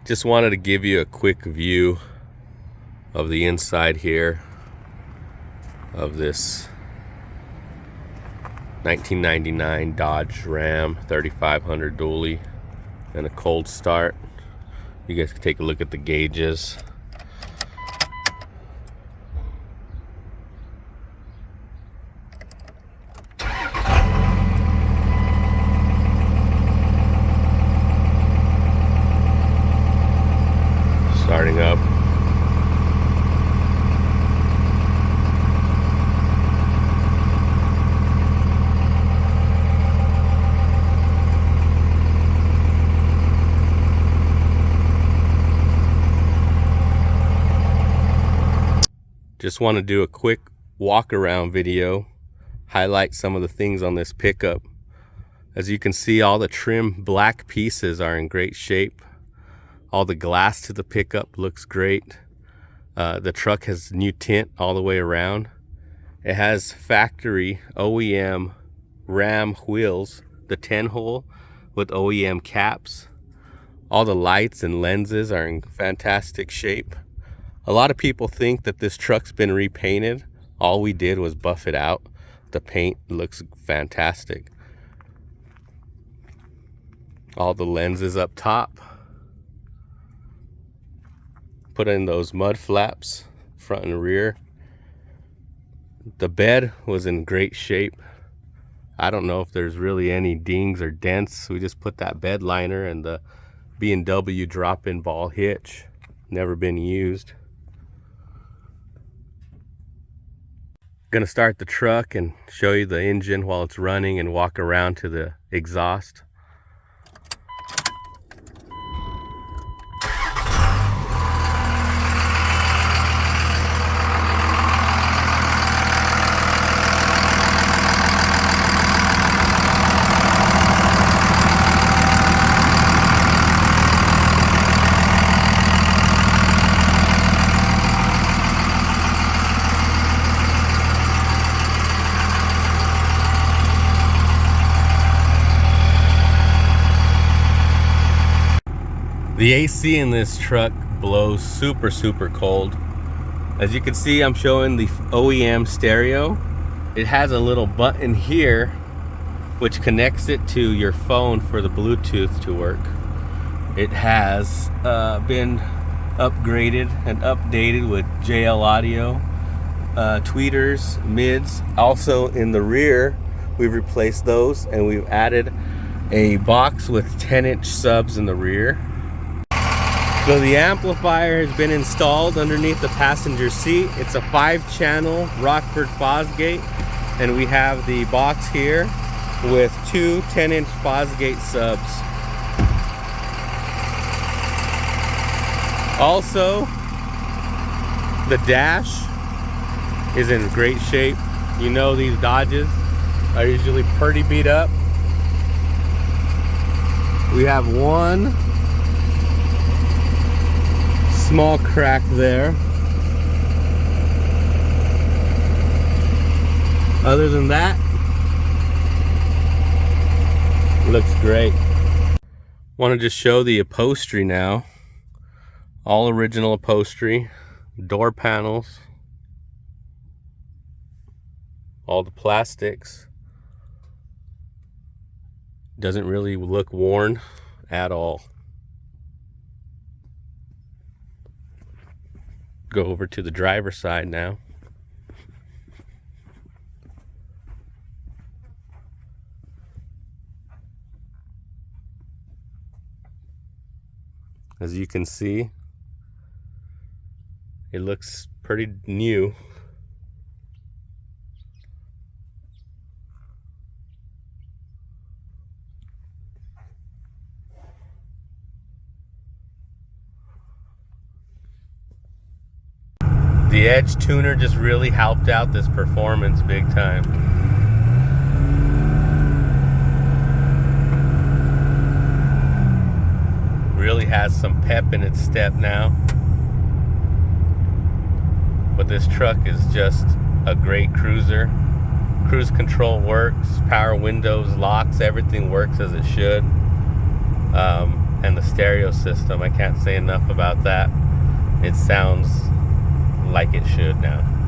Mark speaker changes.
Speaker 1: Just wanted to give you a quick view of the inside here of this 1999 Dodge Ram 3500 dually and a cold start. You guys can take a look at the gauges. Starting up. Just want to do a quick walk around video, highlight some of the things on this pickup. As you can see, all the trim black pieces are in great shape. All the glass to the pickup looks great. The truck has new tint all the way around. It has factory OEM Ram wheels, the 10-hole with OEM caps. All the lights and lenses are in fantastic shape. A lot of people think that this truck's been repainted. All we did was buff it out. The paint looks fantastic. All the lenses up top. Put in those mud flaps, front and rear. The bed was in great shape. I don't know if there's really any dings or dents. We just put that bed liner and the B&W drop-in ball hitch. Never been used. Gonna start the truck and show you the engine while it's running and walk around to the exhaust. The AC in this truck blows super cold. As you can see, I'm showing the OEM stereo. It has a little button here which connects it to your phone for the Bluetooth to work. It has been upgraded and updated with JL audio, tweeters, mids. Also in the rear, we've replaced those and we've added a box with 10-inch subs in the rear. So the amplifier has been installed underneath the passenger seat. It's a 5-channel Rockford Fosgate, and we have the box here with 2 10-inch Fosgate subs. Also, the dash is in great shape. You know these Dodges are usually pretty beat up. We have one small crack there. Other than that, looks great. Want to just show the upholstery now. All original upholstery, door panels, all the plastics. Doesn't really look worn at all. Go over to the driver's side now. As you can see, it looks pretty new. The edge tuner just really helped out this performance big time. Really has some pep in its step now. But this truck is just a great cruiser. Cruise control works, power windows, locks, everything works as it should. And the stereo system, I can't say enough about that. It sounds like it should now.